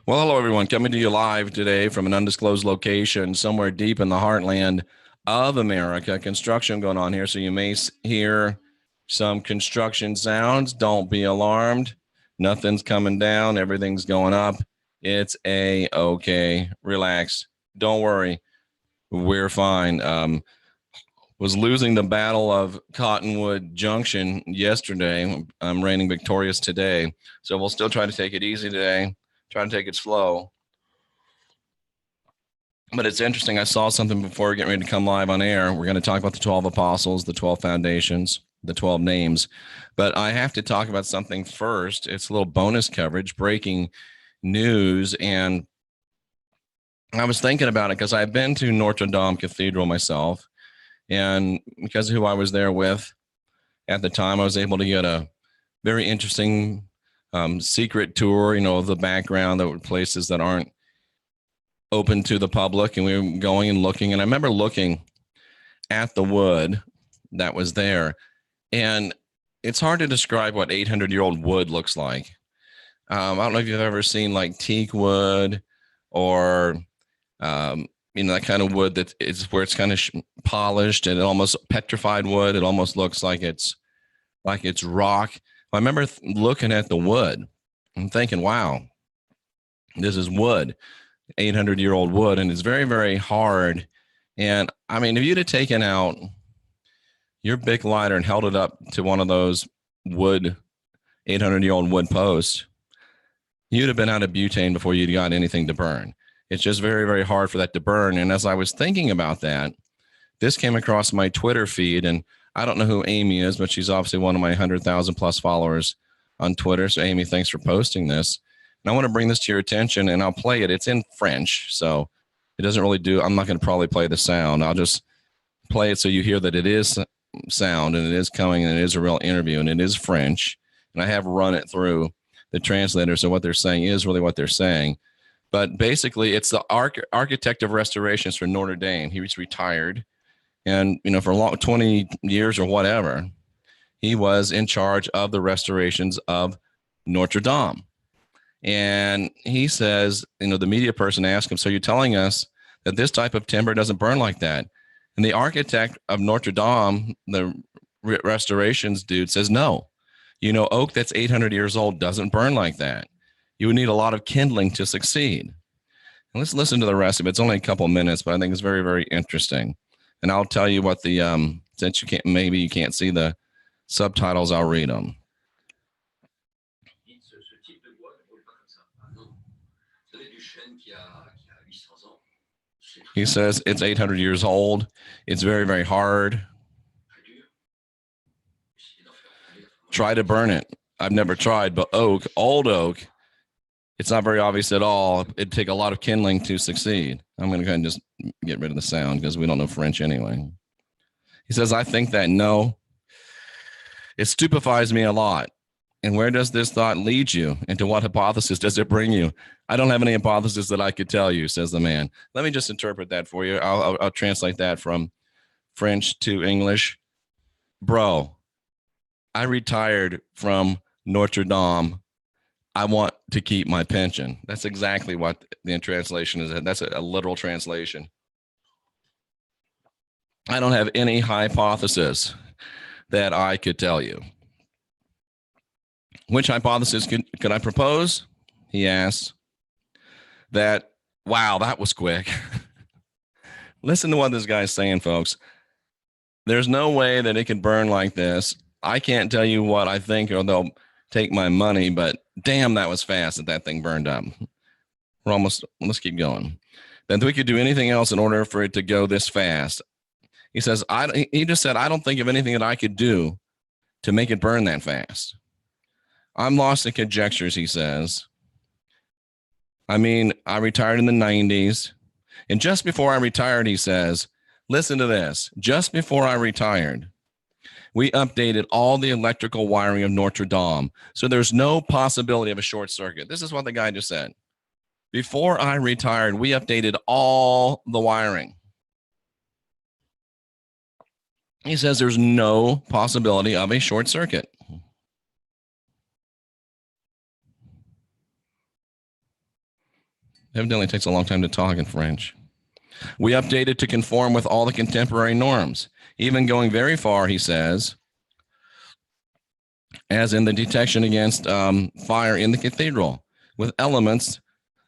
Well, hello, everyone. Coming to you live today from an undisclosed location somewhere deep in the heartland of America. Construction going on here, so you may hear some construction sounds. Don't be alarmed. Nothing's coming down. Everything's going up. It's okay. Relax. Don't worry. We're fine. Was losing the battle of Cottonwood Junction yesterday. I'm reigning victorious today. So we'll still try to take it easy today. Try to take it slow. But it's interesting. I saw something before getting ready to come live on air. We're going to talk about the 12 apostles, the 12 foundations, the 12 names. But I have to talk about something first. It's a little bonus coverage, breaking news. And I was thinking about it because I've been to Notre Dame Cathedral myself. And because of who I was there with at the time, I was able to get a very interesting secret tour, of the background, that were places that aren't open to the public. And we were going and looking. And I remember looking at the wood that was there. And it's hard to describe what 800-year-old wood looks like. I don't know if you've ever seen like teak wood or that kind of wood that is where it's kind of polished and it almost petrified wood. It almost looks like it's rock. I remember looking at the wood and thinking, wow, this is wood, 800-year-old wood. And it's very, very hard. And I mean, if you'd have taken out your big lighter and held it up to one of those wood, 800-year-old wood posts, you'd have been out of butane before you'd got anything to burn. It's just very, very hard for that to burn. And as I was thinking about that, this came across my Twitter feed. And I don't know who Amy is, but she's obviously one of my 100,000 plus followers on Twitter. So Amy, thanks for posting this. And I want to bring this to your attention and I'll play it. It's in French. So it doesn't really I'm not going to probably play the sound. I'll just play it so you hear that it is sound and it is coming and it is a real interview and it is French. And I have run it through the translator. So what they're saying is really what they're saying. But basically, it's the architect of restorations for Notre Dame. He was retired. And, for 20 years or whatever, he was in charge of the restorations of Notre Dame. And he says, the media person asked him, so you're telling us that this type of timber doesn't burn like that? And the architect of Notre Dame, the restorations dude, says, no. Oak that's 800 years old doesn't burn like that. You would need a lot of kindling to succeed. And let's listen to the rest of it. It's only a couple of minutes, but I think it's very, very interesting. And I'll tell you what since you can't see the subtitles, I'll read them. He says it's 800 years old. It's very, very hard. Try to burn it. I've never tried, but old oak, it's not very obvious at all. It'd take a lot of kindling to succeed. I'm going to go ahead and just get rid of the sound because we don't know French anyway. He says, I think that no. It stupefies me a lot. And where does this thought lead you? And to what hypothesis does it bring you? I don't have any hypothesis that I could tell you, says the man. Let me just interpret that for you. I'll translate that from French to English. Bro, I retired from Notre Dame. I want to keep my pension. That's exactly what the translation is. That's a literal translation. I don't have any hypothesis that I could tell you. Which hypothesis could I propose? He asked. Wow, that was quick. Listen to what this guy's saying, folks. There's no way that it could burn like this. I can't tell you what I think or they'll take my money, but damn, that was fast that thing burned up. Let's keep going. Then we could do anything else in order for it to go this fast. He says, he just said, I don't think of anything that I could do to make it burn that fast. I'm lost in conjectures, he says. I mean, I retired in the 90s. And just before I retired, he says, listen to this. Just before I retired, we updated all the electrical wiring of Notre Dame. So there's no possibility of a short circuit. This is what the guy just said. Before I retired, we updated all the wiring. He says there's no possibility of a short circuit. Evidently, it takes a long time to talk in French. We updated to conform with all the contemporary norms, even going very far, he says, as in the detection against fire in the cathedral, with elements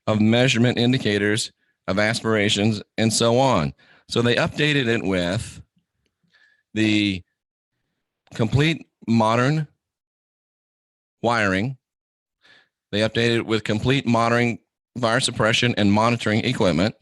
of measurement indicators of aspirations and so on. So they updated it with the complete modern wiring. They updated it with complete modern fire suppression and monitoring equipment.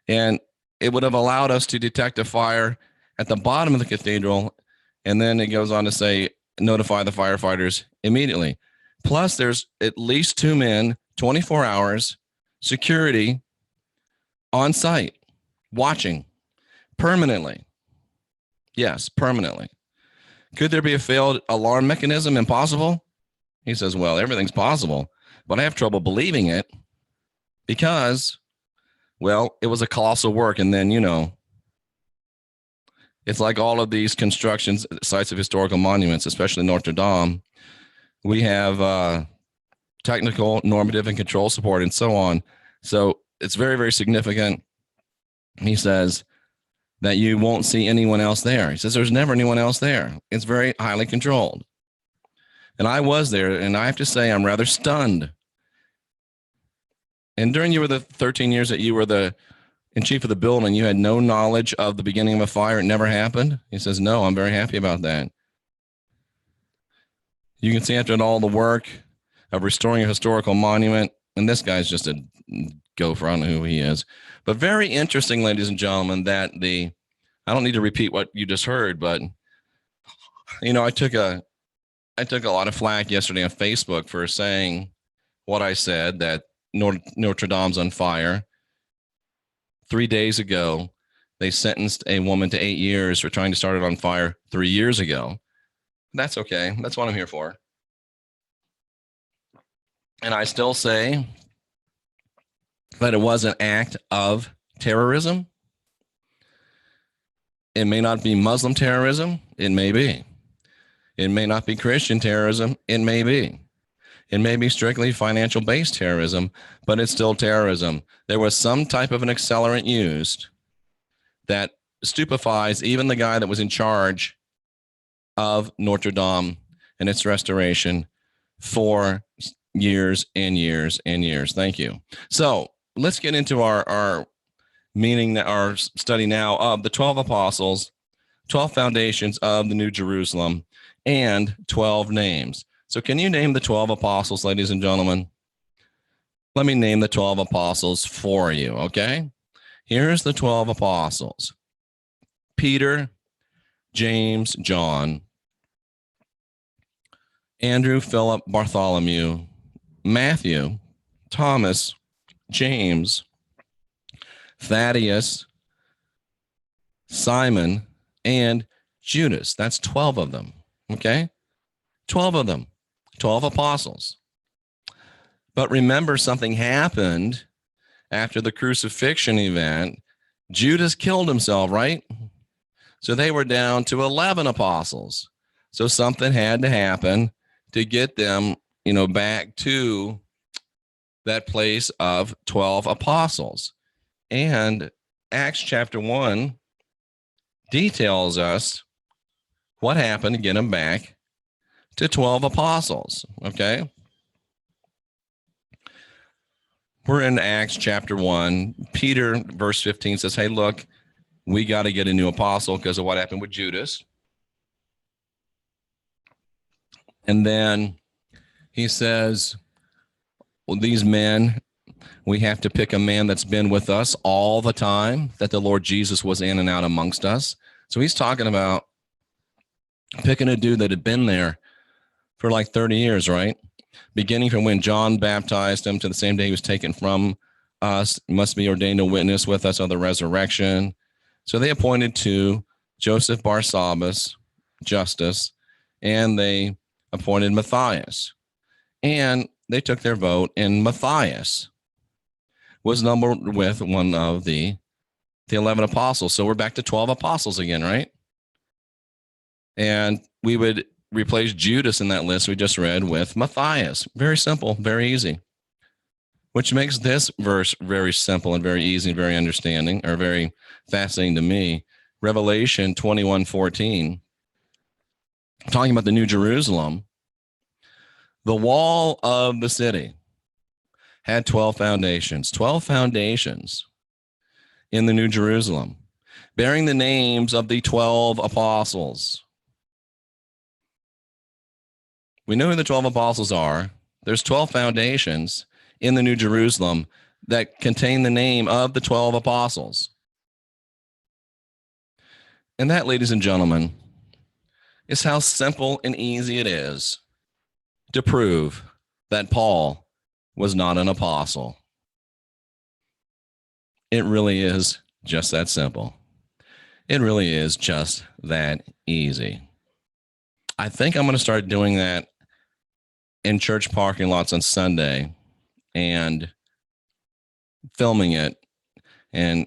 And it would have allowed us to detect a fire at the bottom of the cathedral. And then it goes on to say, notify the firefighters immediately. Plus, there's at least 2 men, 24 hours, security on site, watching permanently. Yes, permanently. Could there be a failed alarm mechanism? Impossible? He says, well, everything's possible, but I have trouble believing it because, well, it was a colossal work. And then, it's like all of these constructions, sites of historical monuments, especially Notre Dame. We have technical, normative, and control support and so on. So it's very, very significant. He says that you won't see anyone else there. He says there's never anyone else there. It's very highly controlled. And I was there, and I have to say I'm rather stunned. And during the 13 years that you were in chief of the building, you had no knowledge of the beginning of a fire. It never happened. He says, no, I'm very happy about that. You can see after all the work of restoring a historical monument, and this guy's just a gopher. I don't know who he is, but very interesting, ladies and gentlemen, that I don't need to repeat what you just heard, but I took a lot of flack yesterday on Facebook for saying what I said, that Notre Dame's on fire. 3 days ago, they sentenced a woman to 8 years for trying to start it on fire 3 years ago. That's okay. That's what I'm here for. And I still say that it was an act of terrorism. It may not be Muslim terrorism. It may be. It may not be Christian terrorism. It may be. It may be strictly financial-based terrorism, but it's still terrorism. There was some type of an accelerant used that stupefies even the guy that was in charge of Notre Dame and its restoration for years and years and years. Thank you. So let's get into our study now of the 12 apostles, 12 foundations of the New Jerusalem, and 12 names. So can you name the 12 apostles, ladies and gentlemen? Let me name the 12 apostles for you, okay? Here's the 12 apostles. Peter, James, John, Andrew, Philip, Bartholomew, Matthew, Thomas, James, Thaddeus, Simon, and Judas. That's 12 of them, okay? 12 of them, 12 apostles. But remember, something happened after the crucifixion event. Judas killed himself, right? So they were down to 11 apostles. So something had to happen to get them, back to that place of 12 apostles. And Acts chapter 1 details us what happened to get them back to 12 apostles, okay? We're in Acts chapter 1. Peter, verse 15, says, hey, look, we got to get a new apostle because of what happened with Judas. And then he says, well, these men, we have to pick a man that's been with us all the time, that the Lord Jesus was in and out amongst us. So he's talking about picking a dude that had been there for like 30 years, right? Beginning from when John baptized him to the same day he was taken from us, must be ordained a witness with us of the resurrection. So they appointed two, Joseph Barsabbas, Justus, and they appointed Matthias. And they took their vote, and Matthias was numbered with one of the 11 apostles. So we're back to 12 apostles again, right? And we would replace Judas in that list we just read with Matthias. Very simple, very easy. which makes this verse very simple and very easy and very understanding, or very fascinating to me. Revelation 21:14, talking about the New Jerusalem, the wall of the city had 12 foundations, 12 foundations in the New Jerusalem, bearing the names of the 12 apostles. We know who the 12 apostles are. There's 12 foundations in the New Jerusalem that contain the name of the 12 apostles. And that, ladies and gentlemen, is how simple and easy it is to prove that Paul was not an apostle. It really is just that simple. It really is just that easy. I think I'm going to start doing that in church parking lots on Sunday and filming it and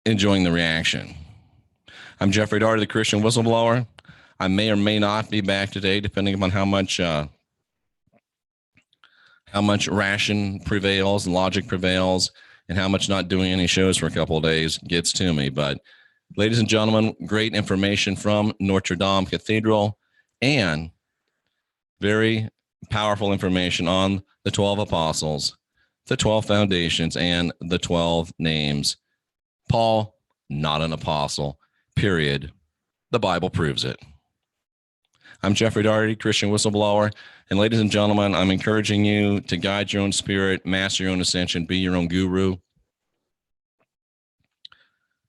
enjoying the reaction. I'm Jeffrey Daugherty, the Christian Whistleblower. I may or may not be back today, depending upon how much ration prevails and logic prevails, and how much not doing any shows for a couple of days gets to me. But ladies and gentlemen, great information from Notre Cathedral, and very powerful information on the 12 apostles, the 12 foundations, and the 12 names. Paul, not an apostle, period. The Bible proves it. I'm Jeffrey Daugherty, Christian Whistleblower. And ladies and gentlemen, I'm encouraging you to guide your own spirit, master your own ascension, be your own guru.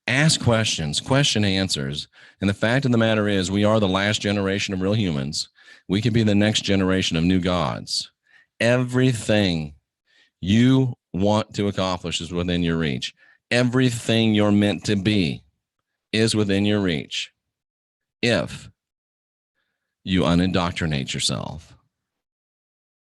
Ask questions, question answers. And the fact of the matter is, we are the last generation of real humans. We can be the next generation of new gods. Everything you want to accomplish is within your reach. Everything you're meant to be is within your reach if you unindoctrinate yourself.